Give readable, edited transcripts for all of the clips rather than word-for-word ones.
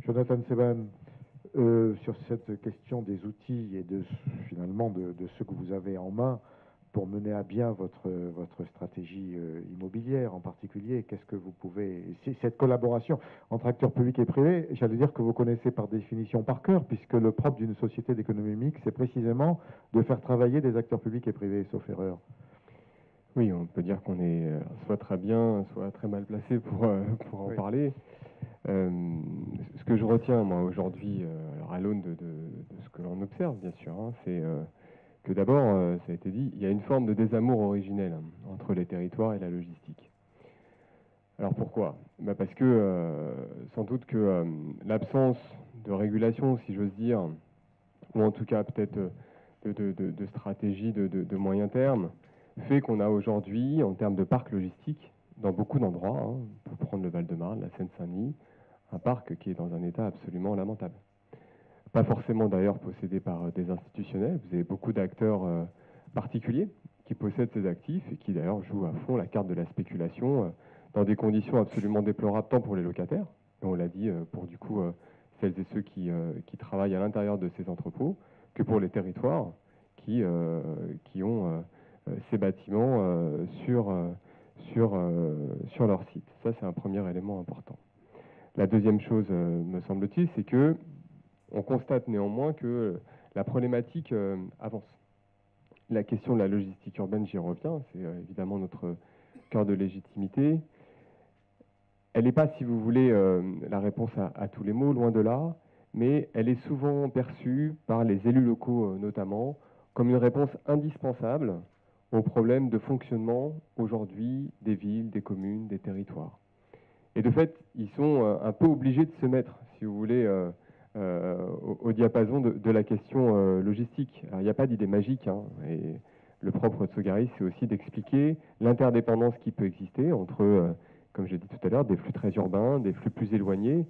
Jonathan Seban, sur cette question des outils et finalement de ce que vous avez en main pour mener à bien votre stratégie immobilière en particulier, qu'est-ce que vous pouvez... Cette collaboration entre acteurs publics et privés, j'allais dire que vous connaissez par définition par cœur, puisque le propre d'une société d'économie mixte, c'est précisément de faire travailler des acteurs publics et privés, sauf erreur. Oui, on peut dire qu'on est soit très bien, soit très mal placé pour en parler. Ce que je retiens, moi, aujourd'hui, alors à l'aune de ce que l'on observe, bien sûr, hein, c'est que d'abord, ça a été dit, il y a une forme de désamour originel entre les territoires et la logistique. Alors pourquoi? Parce que sans doute que l'absence de régulation, si j'ose dire, ou en tout cas peut-être de stratégie de moyen terme, fait qu'on a aujourd'hui, en termes de parc logistique, dans beaucoup d'endroits, hein, pour prendre le Val-de-Marne, la Seine-Saint-Denis, un parc qui est dans un état absolument lamentable. Pas forcément d'ailleurs possédé par des institutionnels, vous avez beaucoup d'acteurs particuliers qui possèdent ces actifs et qui d'ailleurs jouent à fond la carte de la spéculation dans des conditions absolument déplorables tant pour les locataires, et on l'a dit pour du coup celles et ceux qui travaillent à l'intérieur de ces entrepôts, que pour les territoires qui ont ces bâtiments sur leur site. Ça, c'est un premier élément important. La deuxième chose, me semble-t-il, c'est que on constate néanmoins que la problématique avance. La question de la logistique urbaine, j'y reviens, c'est évidemment notre cœur de légitimité. Elle n'est pas, si vous voulez, la réponse à tous les maux, loin de là, mais elle est souvent perçue par les élus locaux notamment comme une réponse indispensable aux problèmes de fonctionnement aujourd'hui des villes, des communes, des territoires. Et de fait, ils sont un peu obligés de se mettre, si vous voulez, au diapason de la question logistique. Alors, il n'y a pas d'idée magique, hein, et le propre de Sogaris, c'est aussi d'expliquer l'interdépendance qui peut exister entre, comme j'ai dit tout à l'heure, des flux très urbains, des flux plus éloignés.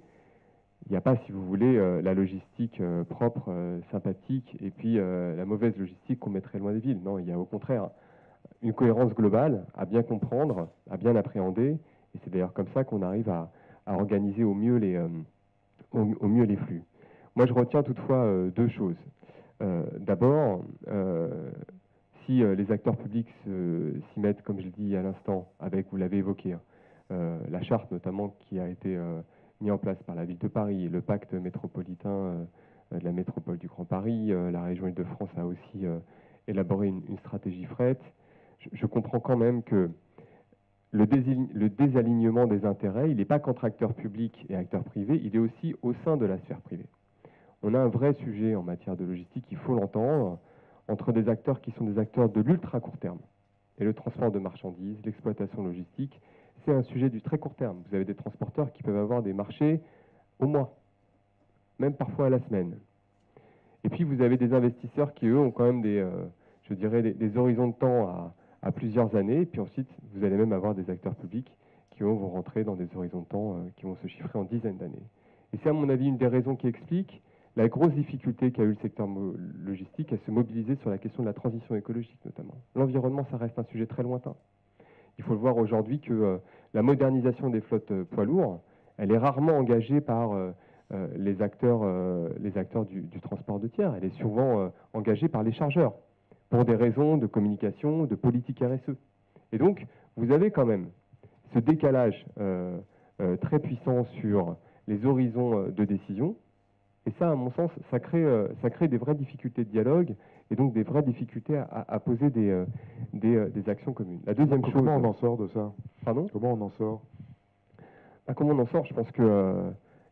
Il n'y a pas, si vous voulez, la logistique propre, sympathique, et puis la mauvaise logistique qu'on mettrait loin des villes. Non, il y a au contraire une cohérence globale à bien comprendre, à bien appréhender, et c'est d'ailleurs comme ça qu'on arrive à organiser au mieux les flux. Moi, je retiens toutefois deux choses. D'abord, si les acteurs publics s'y mettent, comme je l'ai dit à l'instant, avec, vous l'avez évoqué, la charte notamment qui a été mise en place par la ville de Paris, le pacte métropolitain de la métropole du Grand Paris, la région Île-de-France a aussi élaboré une stratégie fret. Je comprends quand même que le désalignement des intérêts, il n'est pas qu'entre acteurs publics et acteurs privés, il est aussi au sein de la sphère privée. On a un vrai sujet en matière de logistique, il faut l'entendre, entre des acteurs qui sont des acteurs de l'ultra court terme. Et le transport de marchandises, l'exploitation logistique, c'est un sujet du très court terme. Vous avez des transporteurs qui peuvent avoir des marchés au mois, même parfois à la semaine. Et puis vous avez des investisseurs qui, eux, ont quand même je dirais, des horizons de temps à plusieurs années. Et puis ensuite, vous allez même avoir des acteurs publics qui, eux, vont rentrer dans des horizons de temps qui vont se chiffrer en dizaines d'années. Et c'est, à mon avis, une des raisons qui explique la grosse difficulté qu'a eu le secteur logistique à se mobiliser sur la question de la transition écologique, notamment. L'environnement, ça reste un sujet très lointain. Il faut le voir aujourd'hui que la modernisation des flottes poids lourds, elle est rarement engagée par les acteurs du transport de tiers. Elle est souvent engagée par les chargeurs, pour des raisons de communication, de politique RSE. Et donc, vous avez quand même ce décalage très puissant sur les horizons de décision. Et ça, à mon sens, ça crée des vraies difficultés de dialogue et donc des vraies difficultés à poser des actions communes. La deuxième chose... Comment on en sort de ça? Pardon? Comment on en sort? Comment on en sort? Je pense qu'il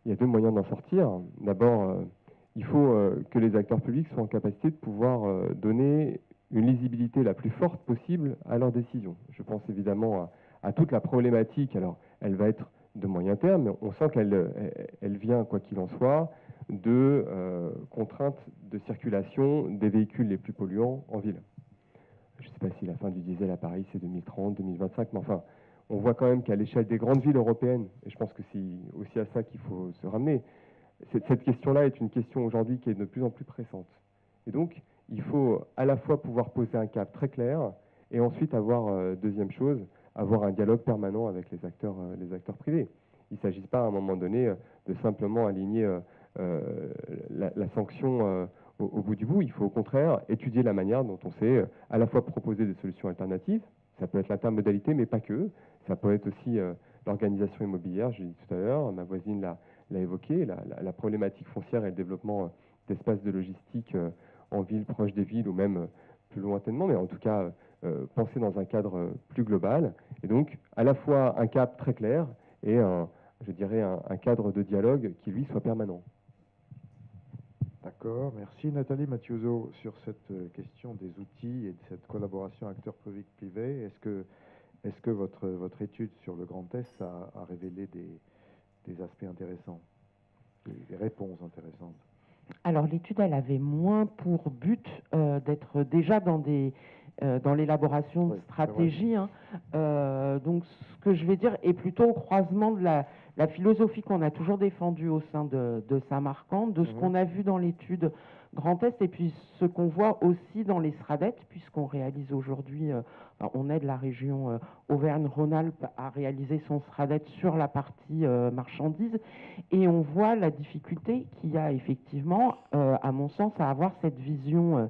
y a deux moyens d'en sortir. D'abord, il faut que les acteurs publics soient en capacité de pouvoir donner une lisibilité la plus forte possible à leurs décisions. Je pense évidemment à toute la problématique. Alors, elle va être de moyen terme, mais on sent qu'elle vient, quoi qu'il en soit, de contraintes de circulation des véhicules les plus polluants en ville. Je ne sais pas si la fin du diesel à Paris, c'est 2030, 2025, mais enfin, on voit quand même qu'à l'échelle des grandes villes européennes, et je pense que c'est aussi à ça qu'il faut se ramener, cette question-là est une question aujourd'hui qui est de plus en plus pressante. Et donc, il faut à la fois pouvoir poser un cap très clair, et ensuite avoir, deuxième chose, avoir un dialogue permanent avec les acteurs privés. il ne s'agisse pas à un moment donné de simplement aligner la sanction au bout du bout. Il faut au contraire étudier la manière dont on sait à la fois proposer des solutions alternatives, ça peut être l'intermodalité, mais pas que, ça peut être aussi l'organisation immobilière, je l'ai dit tout à l'heure, ma voisine l'a évoqué, la problématique foncière et le développement d'espaces de logistique en ville, proche des villes ou même plus lointainement, mais en tout cas penser dans un cadre plus global. Et donc, à la fois un cap très clair et je dirais un cadre de dialogue qui, lui, soit permanent. D'accord, merci Nathalie Mathieuzo. Sur cette question des outils et de cette collaboration acteurs publics-privés, est-ce que votre étude sur le Grand Est a révélé des aspects intéressants, des réponses intéressantes? Alors l'étude, elle avait moins pour but d'être déjà dans l'élaboration de stratégie. Hein. Donc ce que je vais dire est plutôt au croisement de la philosophie qu'on a toujours défendue au sein de Saint-Marcand, de ce qu'on a vu dans l'étude Grand Est et puis ce qu'on voit aussi dans les SRADET, puisqu'on réalise aujourd'hui, on aide la région Auvergne-Rhône-Alpes à réaliser son SRADET sur la partie marchandises, et on voit la difficulté qu'il y a effectivement, à mon sens, à avoir cette vision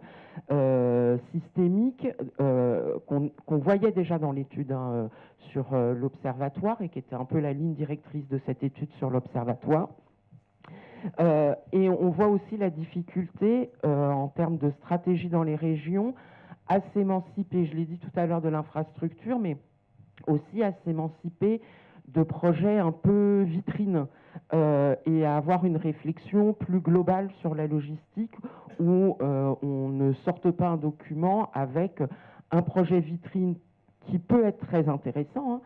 systémique qu'on voyait déjà dans l'étude sur l'observatoire et qui était un peu la ligne directrice de cette étude sur l'observatoire. Et on voit aussi la difficulté en termes de stratégie dans les régions à s'émanciper, je l'ai dit tout à l'heure, de l'infrastructure, mais aussi à s'émanciper de projets un peu vitrines et à avoir une réflexion plus globale sur la logistique où on ne sorte pas un document avec un projet vitrine qui peut être très intéressant,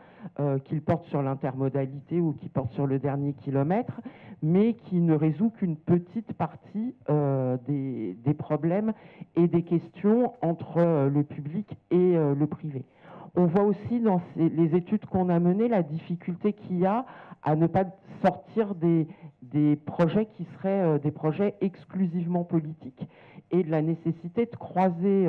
qu'il porte sur l'intermodalité ou qui porte sur le dernier kilomètre, mais qui ne résout qu'une petite partie des problèmes et des questions entre le public et le privé. On voit aussi dans les études qu'on a menées la difficulté qu'il y a à ne pas sortir des projets qui seraient des projets exclusivement politiques et de la nécessité de croiser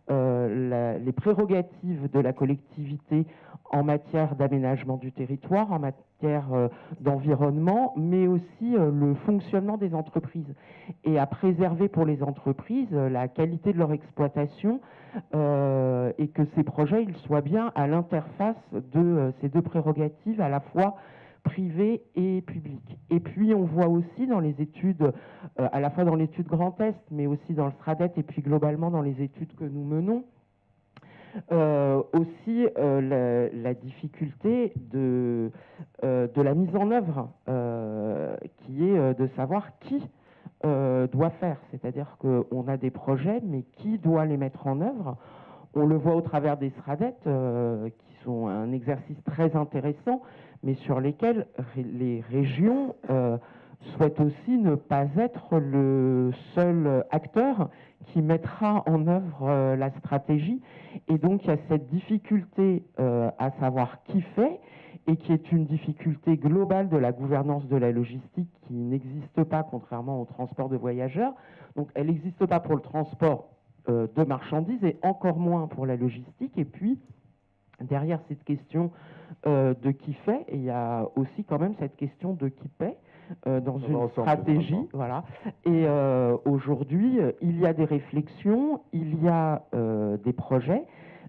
les prérogatives de la collectivité en matière d'aménagement du territoire, en matière d'environnement, mais aussi le fonctionnement des entreprises et à préserver pour les entreprises la qualité de leur exploitation et que ces projets ils soient bien à l'interface de ces deux prérogatives à la fois privées et publiques. Et puis on voit aussi dans les études, à la fois dans l'étude Grand Est, mais aussi dans le SRADET et puis globalement dans les études que nous menons, aussi la difficulté de la mise en œuvre, qui est de savoir qui doit faire. C'est-à-dire qu'on a des projets, mais qui doit les mettre en œuvre? On le voit au travers des SRADET, qui sont un exercice très intéressant, mais sur lesquels les régions souhaitent aussi ne pas être le seul acteur qui mettra en œuvre la stratégie. Et donc il y a cette difficulté à savoir qui fait, et qui est une difficulté globale de la gouvernance de la logistique qui n'existe pas contrairement au transport de voyageurs. Donc elle n'existe pas pour le transport de marchandises et encore moins pour la logistique. Et puis derrière cette question de qui fait, il y a aussi quand même cette question de qui paie dans une stratégie. Voilà. Et aujourd'hui, il y a des réflexions, il y a des projets,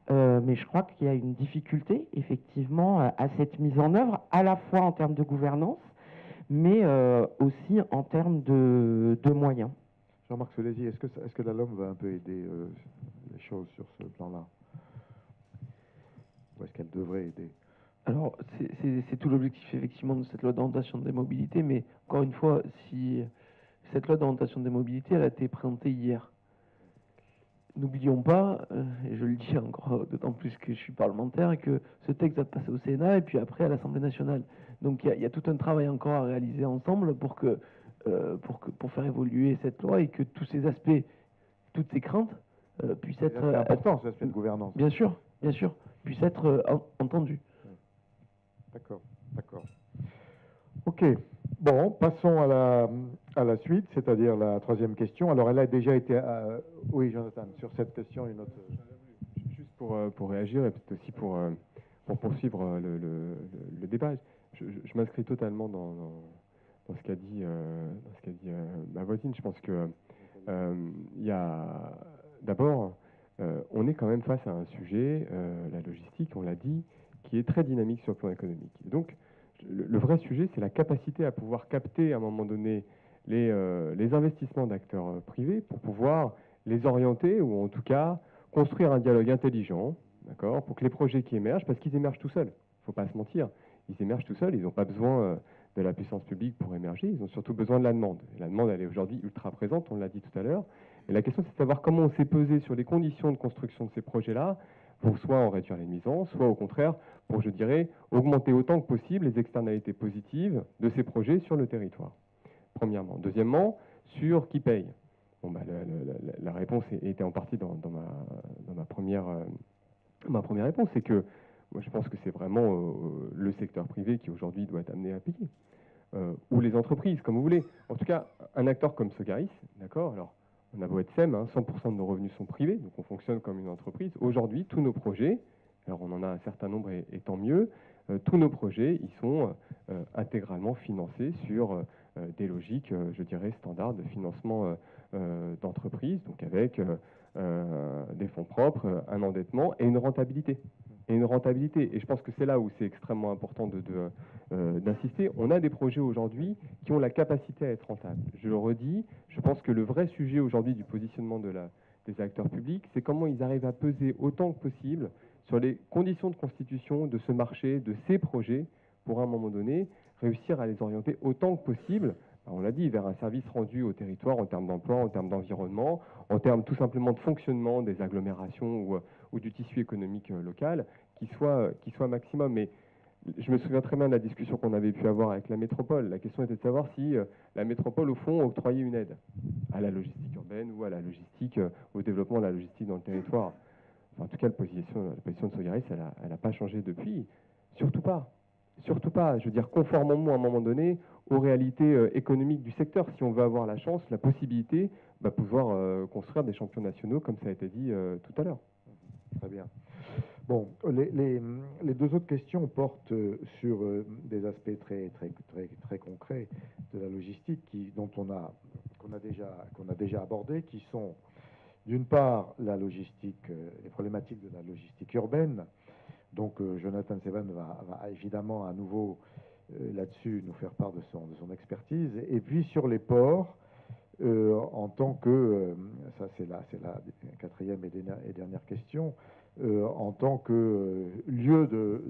mais je crois qu'il y a une difficulté effectivement à cette mise en œuvre, à la fois en termes de gouvernance, mais aussi en termes de moyens. Jean-Marc Solesi, est-ce que la LOM va un peu aider les choses sur ce plan-là? Ou est-ce qu'elle devrait aider? Alors, c'est tout l'objectif, effectivement, de cette loi d'orientation des mobilités, mais encore une fois, si cette loi d'orientation des mobilités, elle a été présentée hier. N'oublions pas, et je le dis encore d'autant plus que je suis parlementaire, que ce texte va passer au Sénat et puis après à l'Assemblée nationale. Donc il y a tout un travail encore à réaliser ensemble pour faire évoluer cette loi et que tous ces aspects, toutes ces craintes puissent être... C'est important, cet aspect de gouvernance. Bien sûr, puissent être entendus. D'accord, d'accord. Ok, bon, passons à la suite, c'est-à-dire la troisième question. Alors, elle a déjà été... oui, Jonathan, sur cette question, une autre... Juste pour réagir et peut-être aussi pour poursuivre le débat. je m'inscris totalement dans ce qu'a dit, ma voisine. Je pense que il y a d'abord, on est quand même face à un sujet, la logistique, on l'a dit, qui est très dynamique sur le plan économique. Et donc, le vrai sujet, c'est la capacité à pouvoir capter à un moment donné les investissements d'acteurs privés pour pouvoir les orienter ou en tout cas construire un dialogue intelligent, d'accord, pour que les projets qui émergent, parce qu'ils émergent tout seuls, il ne faut pas se mentir, ils émergent tout seuls, ils n'ont pas besoin de la puissance publique pour émerger, ils ont surtout besoin de la demande. Et la demande, elle est aujourd'hui ultra présente, on l'a dit tout à l'heure. Et la question, c'est de savoir comment on s'est pesé sur les conditions de construction de ces projets-là, pour soit en réduire les nuisances, soit au contraire, pour, je dirais, augmenter autant que possible les externalités positives de ces projets sur le territoire. Premièrement. Deuxièmement, sur qui paye. Bon, bah, la réponse était en partie dans ma première réponse, c'est que moi, je pense que c'est vraiment le secteur privé qui aujourd'hui doit être amené à payer. Ou les entreprises, comme vous voulez. En tout cas, un acteur comme Sogaris, d'accord, alors on a beau être SEM, 100% de nos revenus sont privés, donc on fonctionne comme une entreprise. Aujourd'hui, tous nos projets, alors on en a un certain nombre et tant mieux, tous nos projets, ils sont intégralement financés sur des logiques, je dirais, standards de financement d'entreprise, donc avec des fonds propres, un endettement et une rentabilité. Et je pense que c'est là où c'est extrêmement important d'insister. On a des projets aujourd'hui qui ont la capacité à être rentables. Je le redis, je pense que le vrai sujet aujourd'hui du positionnement des acteurs publics, c'est comment ils arrivent à peser autant que possible sur les conditions de constitution de ce marché, de ces projets, pour à un moment donné réussir à les orienter autant que possible, on l'a dit, vers un service rendu au territoire en termes d'emploi, en termes d'environnement, en termes tout simplement de fonctionnement des agglomérations ou du tissu économique local, qui soit maximum. Mais je me souviens très bien de la discussion qu'on avait pu avoir avec la métropole. La question était de savoir si la métropole, au fond, octroyait une aide à la logistique urbaine ou à la logistique, au développement de la logistique dans le territoire. Enfin, en tout cas, la position de Sogaris, elle n'a pas changé depuis. Surtout pas. Surtout pas. Je veux dire, conformément à un moment donné aux réalités économiques du secteur, si on veut avoir la chance, la possibilité, pouvoir construire des champions nationaux, comme ça a été dit tout à l'heure. Très bien. Bon, les deux autres questions portent sur des aspects très concrets de la logistique qu'on a déjà abordé, qui sont d'une part la logistique, les problématiques de la logistique urbaine. Donc Jonathan Seban va évidemment à nouveau là-dessus nous faire part de son expertise. Et puis sur les ports, en tant que, ça c'est la quatrième et dernière question, en tant que lieu de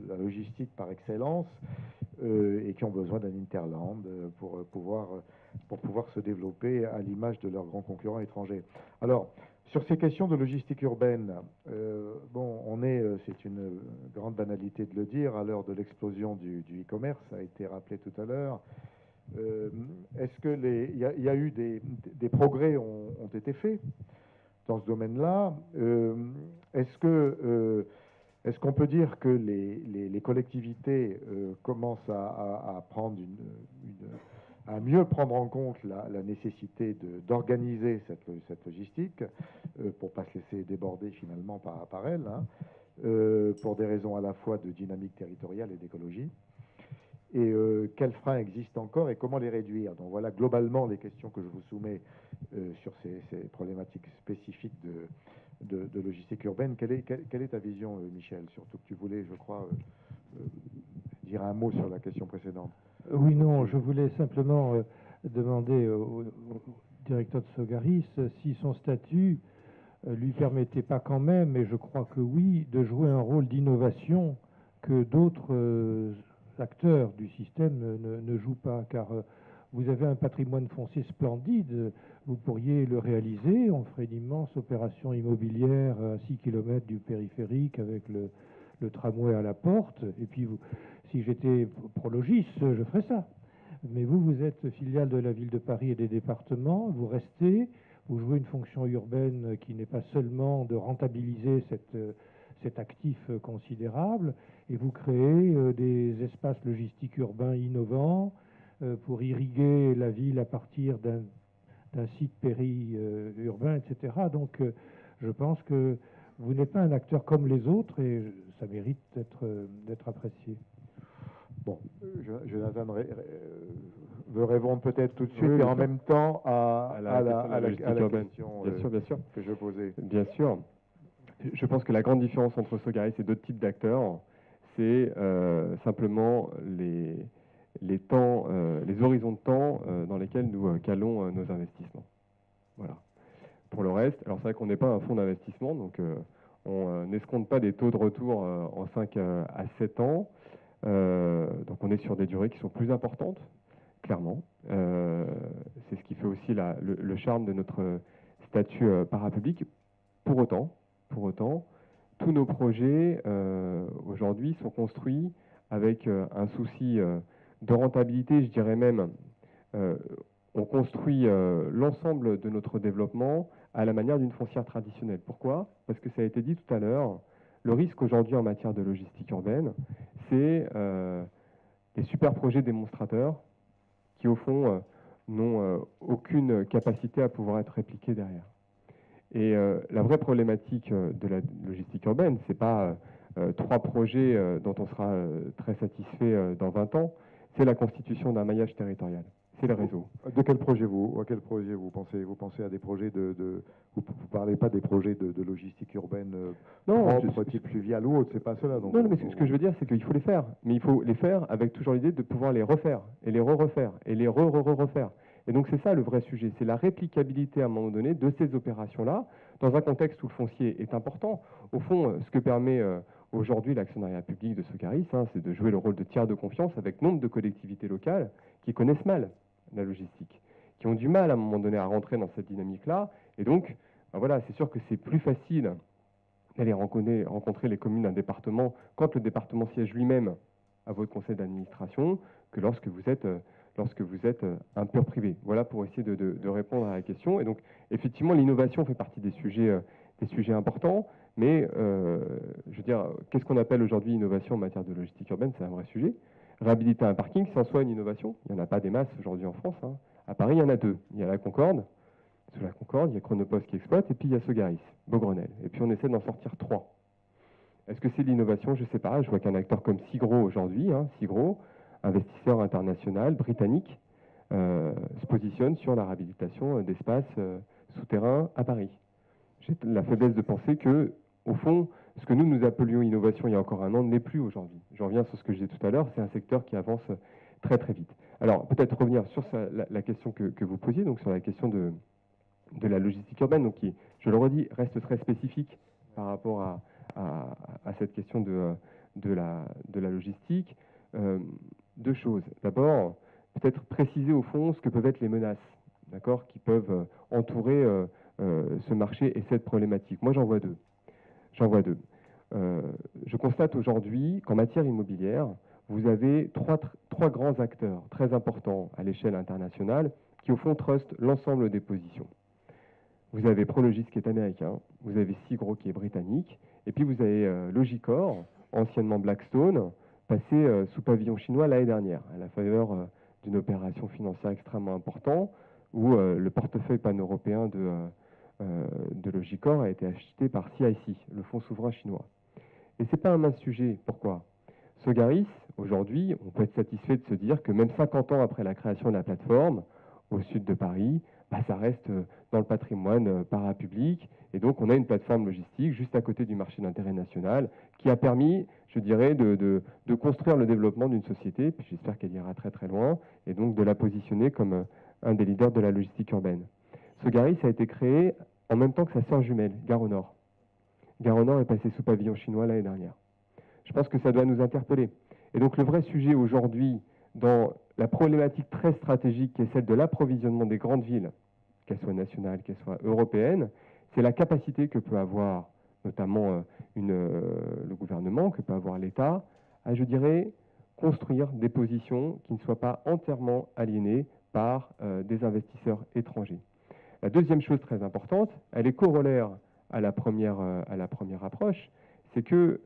la logistique par excellence, et qui ont besoin d'un hinterland pour pouvoir se développer à l'image de leurs grands concurrents étrangers. Alors, sur ces questions de logistique urbaine, c'est une grande banalité de le dire, à l'heure de l'explosion du e-commerce, ça a été rappelé tout à l'heure. Est-ce que il y a eu des progrès ont été faits dans ce domaine-là? Est-ce qu'on peut dire que les collectivités commencent à prendre à mieux prendre en compte la nécessité d'organiser cette logistique pour pas se laisser déborder finalement par elle, pour des raisons à la fois de dynamique territoriale et d'écologie? Et quels freins existent encore et comment les réduire? Donc voilà globalement les questions que je vous soumets sur ces problématiques spécifiques de logistique urbaine. Quelle est ta vision, Michel? Surtout que tu voulais, je crois, dire un mot sur la question précédente. Oui, non, je voulais simplement demander au directeur de Sogaris si son statut lui permettait pas quand même, et je crois que oui, de jouer un rôle d'innovation que d'autres acteurs du système ne jouent pas, car vous avez un patrimoine foncier splendide, vous pourriez le réaliser, on ferait une immense opération immobilière à 6 km du périphérique avec le tramway à la porte, et puis si j'étais prologiste, je ferais ça. Mais vous êtes filiale de la ville de Paris et des départements, vous restez, vous jouez une fonction urbaine qui n'est pas seulement de rentabiliser cet actif considérable, et vous créez des espaces logistiques urbains innovants pour irriguer la ville à partir d'un site périurbain, etc. Donc je pense que vous n'êtes pas un acteur comme les autres et ça mérite d'être apprécié. Bon, Jonathan veut répondre peut-être tout de suite Oui, et bien en sûr. même temps à la logistique urbaine. question Bien sûr. que je posais. Bien sûr. Je pense que la grande différence entre Sogaris et d'autres types d'acteurs, c'est simplement les temps, les horizons de temps dans lesquels nous calons nos investissements. Voilà. Pour le reste, alors c'est vrai qu'on n'est pas un fonds d'investissement, donc on n'escompte pas des taux de retour en 5 à 7 ans. Donc on est sur des durées qui sont plus importantes, clairement. C'est ce qui fait aussi le charme de notre statut parapublic. Pour autant, tous nos projets aujourd'hui sont construits avec un souci de rentabilité, je dirais même. On construit l'ensemble de notre développement à la manière d'une foncière traditionnelle. Pourquoi? Parce que ça a été dit tout à l'heure, le risque aujourd'hui en matière de logistique urbaine, c'est les super projets démonstrateurs qui, au fond, n'ont aucune capacité à pouvoir être répliqués derrière. Et la vraie problématique de la logistique urbaine, c'est pas 3 projets dont on sera très satisfait dans 20 ans, c'est la constitution d'un maillage territorial. C'est le réseau. À quel projet vous pensez? Vous pensez à des projets vous parlez pas des projets de logistique urbaine propre, type fluvial ou autre, c'est pas cela. Donc non, mais ce que je veux dire, c'est qu'il faut les faire. Mais il faut les faire avec toujours l'idée de pouvoir les refaire, et les refaire, et les refaire. Et donc c'est ça le vrai sujet, c'est la réplicabilité à un moment donné de ces opérations-là, dans un contexte où le foncier est important. Au fond, ce que permet aujourd'hui l'actionnariat public de Sogaris, c'est de jouer le rôle de tiers de confiance avec nombre de collectivités locales qui connaissent mal la logistique, qui ont du mal à un moment donné à rentrer dans cette dynamique-là. Et donc, voilà, c'est sûr que c'est plus facile d'aller rencontrer les communes d'un département quand le département siège lui-même à votre conseil d'administration que lorsque vous êtes un pur privé. Voilà pour essayer de répondre à la question. Et donc, effectivement, l'innovation fait partie des sujets importants, mais je veux dire, qu'est-ce qu'on appelle aujourd'hui innovation en matière de logistique urbaine? C'est un vrai sujet. Réhabiliter un parking, c'est en soi une innovation. Il n'y en a pas des masses aujourd'hui en France. À Paris, il y en a 2. Il y a la Concorde. Sous la Concorde, il y a Chronopost qui exploite, et puis il y a Sogaris, Beaugrenelle. Et puis on essaie d'en sortir 3. Est-ce que c'est l'innovation? Je ne sais pas. Je vois qu'un acteur comme Cigro aujourd'hui, Cigro, investisseur international britannique, se positionne sur la réhabilitation d'espaces souterrains à Paris. J'ai la faiblesse de penser que, au fond, ce que nous appelions innovation il y a encore un an ne l'est plus aujourd'hui. Je reviens sur ce que je disais tout à l'heure, c'est un secteur qui avance très très vite. Alors peut-être revenir sur la question que vous posiez, donc sur la question de la logistique urbaine, donc qui, je le redis, reste très spécifique par rapport à cette question de la logistique. 2 choses. D'abord, peut-être préciser au fond ce que peuvent être les menaces, d'accord, qui peuvent entourer ce marché et cette problématique. Moi, j'en vois 2. Je constate aujourd'hui qu'en matière immobilière, vous avez trois grands acteurs très importants à l'échelle internationale qui, au fond, trustent l'ensemble des positions. Vous avez Prologis qui est américain, vous avez Cigro qui est britannique, et puis vous avez Logicor, anciennement Blackstone, passé sous pavillon chinois l'année dernière, à la faveur d'une opération financière extrêmement importante, où le portefeuille pan-européen de Logicor a été acheté par CIC, le fonds souverain chinois. Et ce n'est pas un mince sujet. Pourquoi? Sogaris, aujourd'hui, on peut être satisfait de se dire que même 50 ans après la création de la plateforme, au sud de Paris, ça reste dans le patrimoine parapublic. Et donc, on a une plateforme logistique juste à côté du marché d'intérêt national qui a permis, je dirais, de construire le développement d'une société, puis j'espère qu'elle ira très très loin, et donc de la positionner comme un des leaders de la logistique urbaine. Sogaris a été créé en même temps que sa sœur jumelle, Gare au Nord. Gare au Nord est passée sous pavillon chinois l'année dernière. Je pense que ça doit nous interpeller. Et donc, le vrai sujet aujourd'hui, dans la problématique très stratégique qui est celle de l'approvisionnement des grandes villes, qu'elles soient nationales, qu'elles soient européennes, c'est la capacité que peut avoir notamment le gouvernement, que peut avoir l'État, à, je dirais, construire des positions qui ne soient pas entièrement aliénées par des investisseurs étrangers. La deuxième chose très importante, elle est corollaire à la première approche, c'est que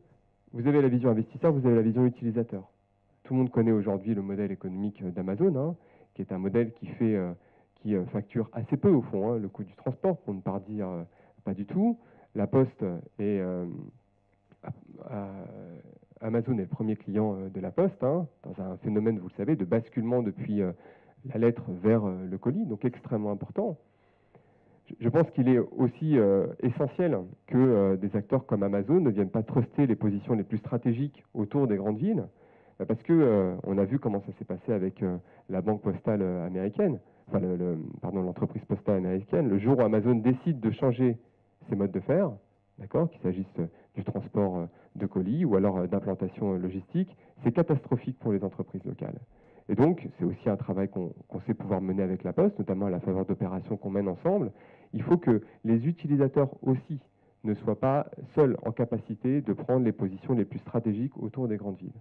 vous avez la vision investisseur, vous avez la vision utilisateur. Tout le monde connaît aujourd'hui le modèle économique d'Amazon, qui est un modèle qui facture assez peu au fond, le coût du transport, pour ne pas dire pas du tout. La Poste Amazon est le premier client de la Poste, hein, dans un phénomène, vous le savez, de basculement depuis la lettre vers le colis, donc extrêmement important. Je pense qu'il est aussi essentiel que des acteurs comme Amazon ne viennent pas truster les positions les plus stratégiques autour des grandes villes, parce que on a vu comment ça s'est passé avec la banque postale américaine, enfin l'entreprise postale américaine. Le jour où Amazon décide de changer ses modes de faire, d'accord, qu'il s'agisse du transport de colis ou alors d'implantation logistique, c'est catastrophique pour les entreprises locales. Et donc, c'est aussi un travail qu'on sait pouvoir mener avec la Poste, notamment à la faveur d'opérations qu'on mène ensemble. Il faut que les utilisateurs aussi ne soient pas seuls en capacité de prendre les positions les plus stratégiques autour des grandes villes.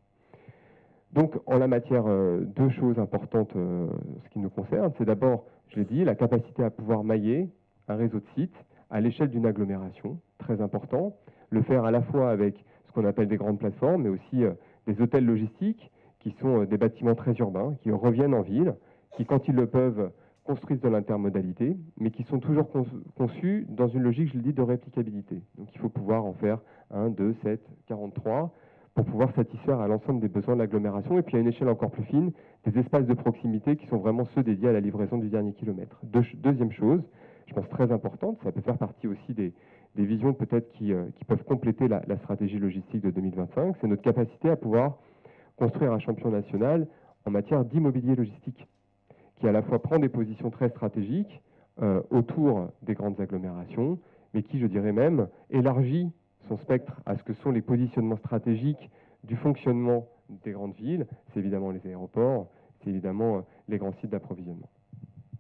Donc, en la matière, deux choses importantes, ce qui nous concerne, c'est d'abord, je l'ai dit, la capacité à pouvoir mailler un réseau de sites à l'échelle d'une agglomération, très important. Le faire à la fois avec ce qu'on appelle des grandes plateformes, mais aussi des hôtels logistiques, qui sont des bâtiments très urbains, qui reviennent en ville, qui, quand ils le peuvent, construisent de l'intermodalité, mais qui sont toujours conçus dans une logique, je le dis, de réplicabilité. Donc il faut pouvoir en faire 1, 2, 7, 43, pour pouvoir satisfaire à l'ensemble des besoins de l'agglomération, et puis à une échelle encore plus fine, des espaces de proximité qui sont vraiment ceux dédiés à la livraison du dernier kilomètre. Deuxième chose, je pense très importante, ça peut faire partie aussi des visions peut-être qui peuvent compléter la stratégie logistique de 2025, c'est notre capacité à pouvoir construire un champion national en matière d'immobilier logistique, qui à la fois prend des positions très stratégiques autour des grandes agglomérations, mais qui, je dirais même, élargit son spectre à ce que sont les positionnements stratégiques du fonctionnement des grandes villes. C'est évidemment les aéroports, c'est évidemment les grands sites d'approvisionnement.